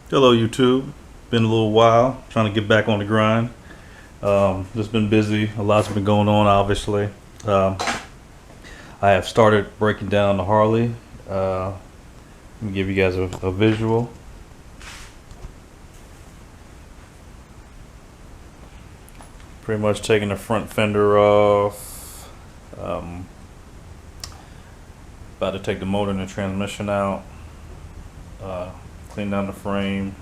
Hello, YouTube. Been a little while trying to get back on the grind. Just been busy. A lot's been going on, obviously. Um, I have started breaking down the Harley. Let me give you guys a visual. Pretty much taking the front fender off. About to take the motor and the transmission out. Clean down the frame.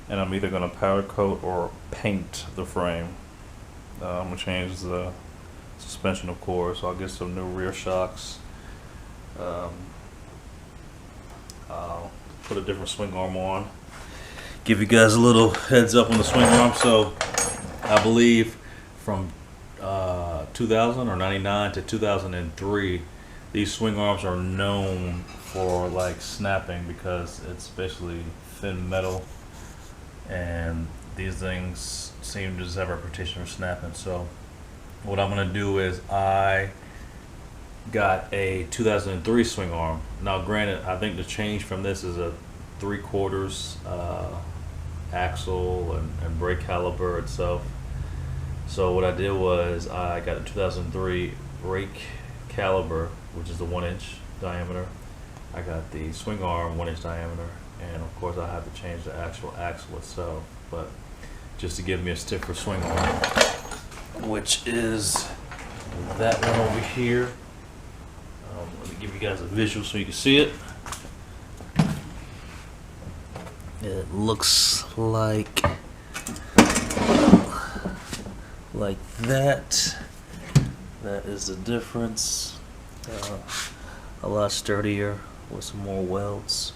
And I'm either going to powder coat or paint the frame. I'm going to change the suspension, of course. I'll get some new rear shocks. Um, I'll put a different swing arm on. Give you guys a little heads up on the swing arm. So I believe from 2000 or 99 to 2003, these swing arms are known for like snapping because it's basically thin metal, and these things seem to just have a reputation for snapping. So what I'm gonna do is I got a 2003 swing arm. Now, granted, I think the change from this is a 3/4 axle and brake caliper itself. So what I did was I got a 2003 brake caliper, which is the 1-inch diameter. I got the swing arm 1-inch diameter, and of course I have to change the actual axle itself, but just to give me a stiffer swing arm, which is that one over here. Let me give you guys a visual so you can see it. It looks like that. That is the difference. A lot sturdier with some more welds.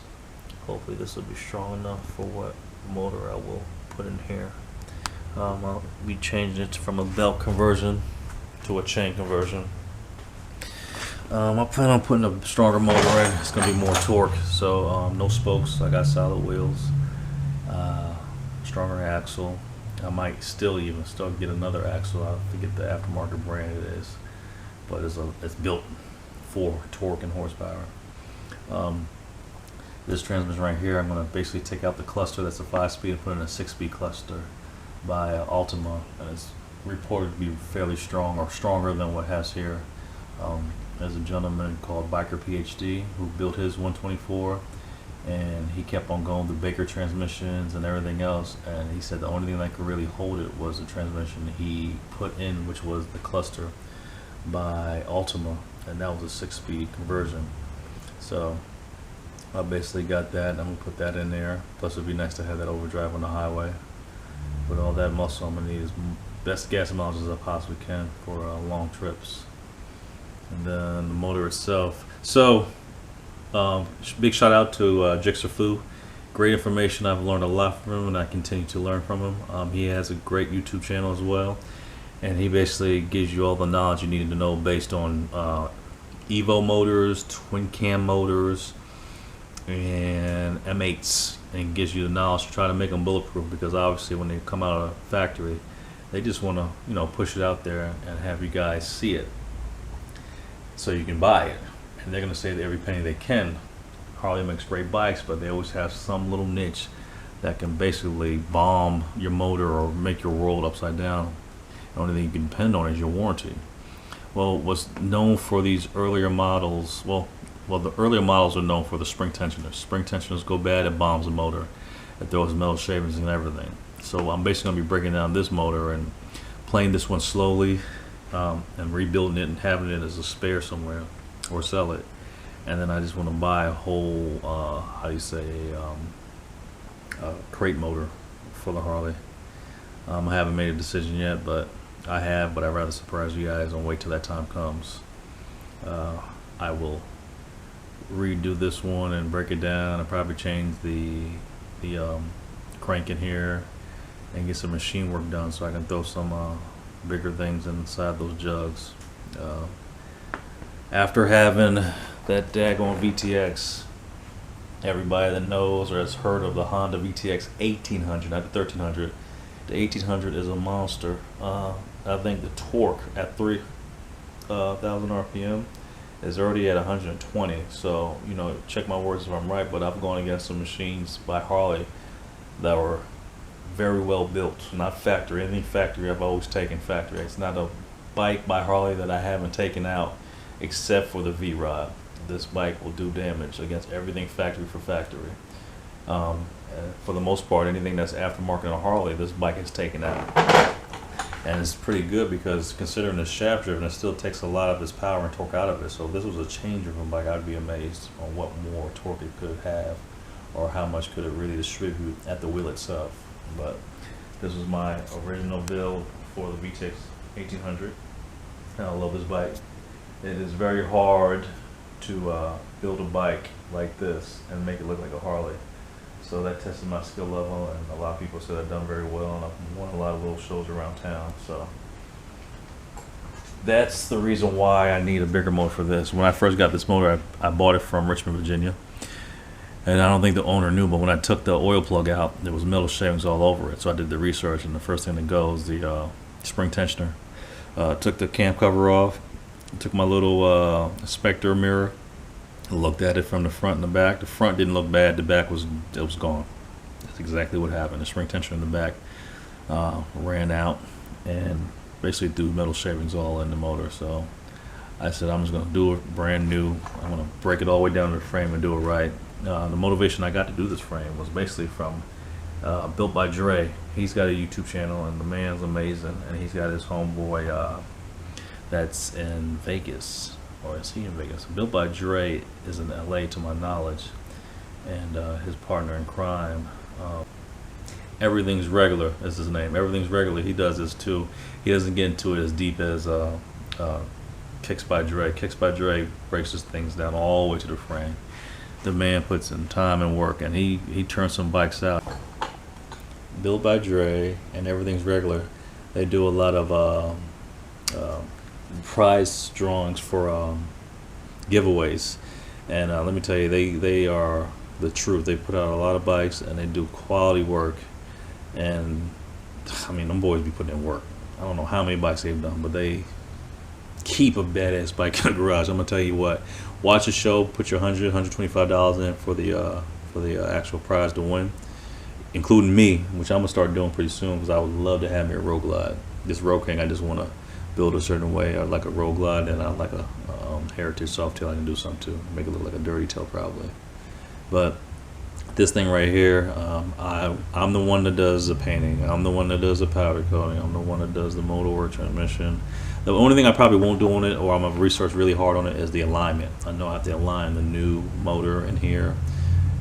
Hopefully this will be strong enough for what motor I will put in here. I'll be changing it from a belt conversion to a chain conversion. I plan on putting a stronger motor in. It's going to be more torque. So no spokes. I got solid wheels. Stronger axle. I might still get another axle. I forget the aftermarket brand it is, but it's built for torque and horsepower. This transmission right here, I'm going to basically take out the cluster that's a 5-speed and put in a 6-speed cluster by Ultima, and it's reported to be fairly strong, or stronger than what it has here. There's a gentleman called Biker PhD who built his 124, and he kept on going through Baker transmissions and everything else, and he said the only thing that could really hold it was the transmission he put in, which was the cluster by Ultima, and that was a 6-speed conversion. So I basically got that. I'm gonna put that in there. Plus it'd be nice to have that overdrive on the highway. With all that muscle, I'm gonna need as best gas mileage as I possibly can for long trips. And then the motor itself. So big shout out to Jixer Fu. Great information. I've learned a lot from him, and I continue to learn from him. He has a great YouTube channel as well, and he basically gives you all the knowledge you needed to know based on Evo motors, twin cam motors, and M8s, and gives you the knowledge to try to make them bulletproof, because obviously when they come out of the factory, they just want to push it out there and have you guys see it so you can buy it, and they're going to save every penny they can. Harley makes great bikes, but they always have some little niche that can basically bomb your motor or make your world upside down. The only thing you can depend on is your warranty. Well, what's known for these earlier models, well, the earlier models are known for the spring tensioners. Spring tensioners go bad, it bombs the motor. It throws metal shavings and everything. So I'm basically going to be breaking down this motor and playing this one slowly, and rebuilding it and having it as a spare somewhere or sell it. And then I just want to buy a whole, a crate motor for the Harley. I haven't made a decision yet, but I'd rather surprise you guys and wait till that time comes. I will redo this one and break it down and probably change the crank in here and get some machine work done so I can throw some bigger things inside those jugs. After having that daggone VTX, everybody that knows or has heard of the Honda VTX 1800, not the 1300, the 1800 is a monster. I think the torque at 3,000 RPM is already at 120. So check my words if I'm right, but I've gone against some machines by Harley that were very well built, not factory. Anything factory, I've always taken factory. It's not a bike by Harley that I haven't taken out, except for the V-Rod. This bike will do damage against everything factory for factory. And for the most part, anything that's aftermarket on Harley, this bike is taken out. And it's pretty good because considering it's shaft driven, it still takes a lot of its power and torque out of it. So if this was a change driven bike, I'd be amazed on what more torque it could have, or how much could it really distribute at the wheel itself. But this was my original build for the VTX 1800. And I love this bike. It is very hard to build a bike like this and make it look like a Harley. So that tested my skill level, and a lot of people said I've done very well, and I've won a lot of little shows around town. So that's the reason why I need a bigger motor for this. When I first got this motor, I bought it from Richmond, Virginia. And I don't think the owner knew, but when I took the oil plug out, there was metal shavings all over it. So I did the research, and the first thing that goes the spring tensioner. Took the cam cover off, took my little inspector mirror, looked at it from the front and the back. The front didn't look bad. The back was gone. That's exactly what happened. The spring tensioner in the back ran out and basically threw metal shavings all in the motor. So I said, I'm just going to do it brand new. I'm going to break it all the way down to the frame and do it right. The motivation I got to do this frame was basically from Built by Dre. He's got a YouTube channel, and the man's amazing. And he's got his homeboy that's in Vegas. Or is he in Vegas? Built by Dre is in LA to my knowledge, and his partner in crime, Everything's Regular is his name. Everything's Regular. He does this too. He doesn't get into it as deep as Kicks by Dre. Kicks by Dre breaks his things down all the way to the frame. The man puts in time and work, and he turns some bikes out. Built by Dre and Everything's Regular, they do a lot of prize drawings for giveaways, and let me tell you, they are the truth. They put out a lot of bikes, and they do quality work, and I mean, them boys be putting in work. I don't know how many bikes they've done, but they keep a badass bike in the garage. I'm gonna tell you what, watch a show, put your $125 in for the actual prize to win, including me, which I'm gonna start doing pretty soon, because I would love to have me a Road Glide. This Road King, I just want to build a certain way. I like a Road Glide, and I like a Heritage Softail. I can do something too, make it look like a dirty tail probably. But this thing right here, I'm the one that does the painting. I'm the one that does the powder coating. I'm the one that does the motor or transmission. The only thing I probably won't do on it, or I'm gonna research really hard on it, is the alignment. I know I have to align the new motor in here,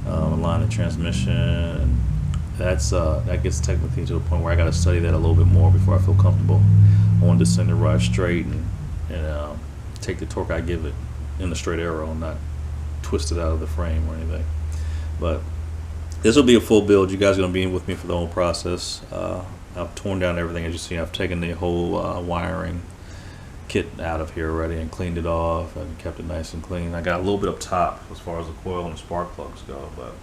align the transmission. And that gets technically to the point where I got to study that a little bit more before I feel comfortable. I want to send it right straight and take the torque I give it in the straight arrow, and not twist it out of the frame or anything. But this will be a full build. You guys are going to be with me for the whole process. I've torn down everything, as you see. I've taken the whole wiring kit out of here already and cleaned it off and kept it nice and clean. I got a little bit up top as far as the coil and the spark plugs go, but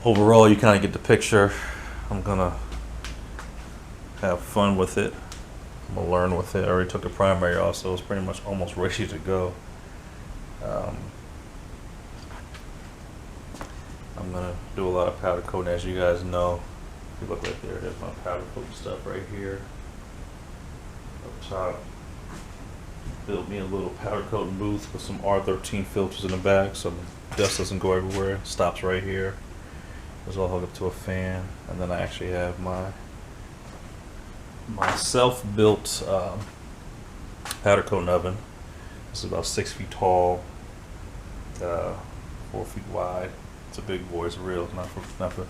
overall, you kind of get the picture. I'm gonna have fun with it. I'm gonna learn with it. I already took the primary off, so it's pretty much almost ready to go. I'm gonna do a lot of powder coating, as you guys know. If you look right there, there's my powder coating stuff right here. Up top, built me a little powder coating booth with some R13 filters in the back, so the dust doesn't go everywhere. It stops right here. It's all hooked up to a fan, and then I actually have my self-built powder coating oven. This is about 6 feet tall, 4 feet wide. It's a big boy. It's real. Not for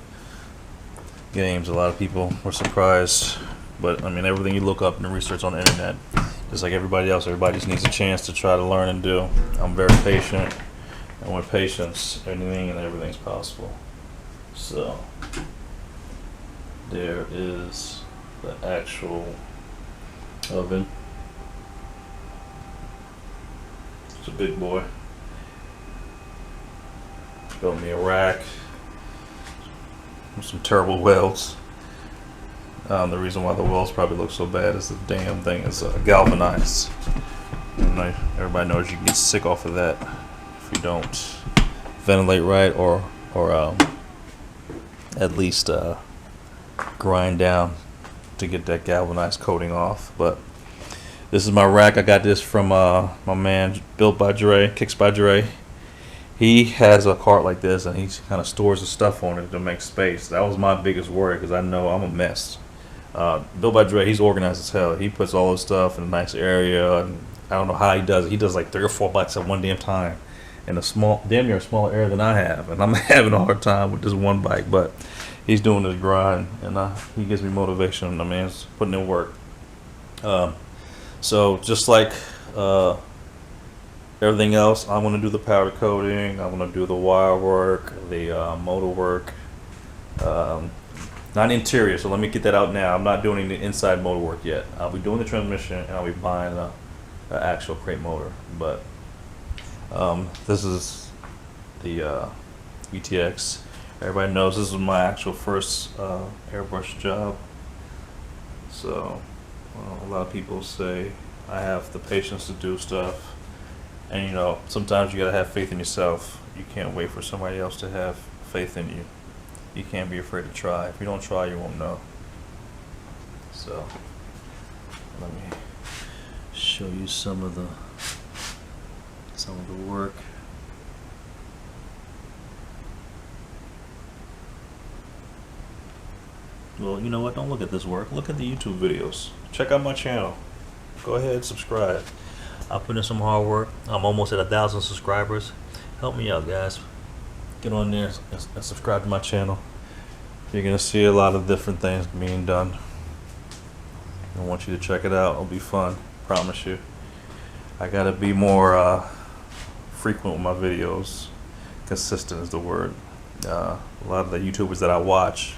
games. A lot of people were surprised, but I mean, everything you look up and research on the internet, just like everybody else, everybody just needs a chance to try to learn and do. I'm very patient, and with patience, anything and everything's possible. So there is the actual oven. It's a big boy. Built me a rack with some terrible welds. The reason why the welds probably look so bad is the damn thing is galvanized. And everybody knows you can get sick off of that if you don't ventilate right or at least grind down to get that galvanized coating off. But this is my rack. I got this from my man Built by Dre, Kicks by Dre. He has a cart like this, and he kind of stores the stuff on it to make space. That was my biggest worry, because I know I'm a mess. Built by Dre, he's organized as hell. He puts all his stuff in a nice area, and I don't know how he does it. He does like 3 or 4 bikes at one damn time in a damn near a smaller area than I have, and I'm having a hard time with this one bike. But he's doing his grind, and he gives me motivation. I mean, it's putting in work. So just like everything else, I'm gonna do the powder coating. I'm gonna do the wire work, the motor work. Not interior, so let me get that out now. I'm not doing any inside motor work yet. I'll be doing the transmission, and I'll be buying the actual crate motor. But this is the ETX. Everybody knows this is my actual first airbrush job. So a lot of people say I have the patience to do stuff, and you know, sometimes you gotta have faith in yourself. You can't wait for somebody else to have faith in you. You can't be afraid to try. If you don't try, you won't know. So let me show you some of the work. Well, you know what? Don't look at this work. Look at the YouTube videos. Check out my channel. Go ahead, subscribe. I put in some hard work. I'm almost at 1,000 subscribers. Help me out, guys. Get on there and subscribe to my channel. You're gonna see a lot of different things being done. I want you to check it out. It'll be fun. Promise you. I gotta be more frequent with my videos. Consistent is the word. A lot of the YouTubers that I watch,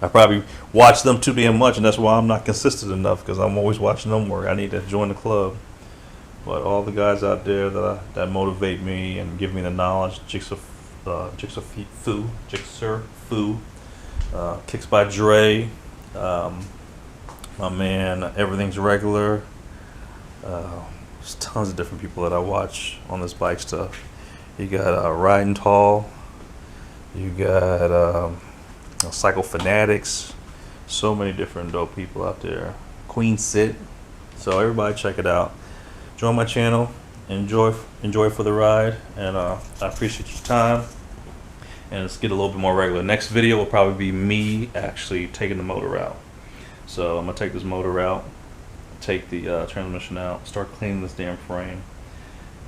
I probably watch them too damn much, and that's why I'm not consistent enough, because I'm always watching them work. I need to join the club. But all the guys out there that motivate me and give me the knowledge, Jigsaw Fu, Kicks by Dre, my man Everything's Regular. There's tons of different people that I watch on this bike stuff. You got Riding Tall. You got Cycle Fanatics. So many different dope people out there. Queen Sit. So everybody check it out. Join my channel. Enjoy for the ride. And I appreciate your time. And let's get a little bit more regular. Next video will probably be me actually taking the motor out. So I'm gonna take this motor out, take the transmission out, start cleaning this damn frame,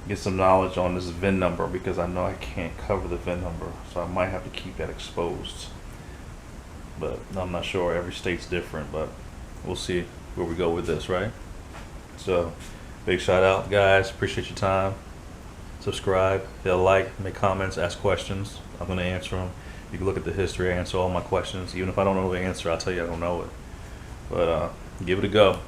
get some knowledge on this VIN number, because I know I can't cover the VIN number, so I might have to keep that exposed. But I'm not sure. Every state's different, but we'll see where we go with this, right? So big shout out, guys. Appreciate your time. Subscribe, hit a like, make comments, ask questions. I'm going to answer them. You can look at the history. I answer all my questions. Even if I don't know the answer, I'll tell you I don't know it. But give it a go.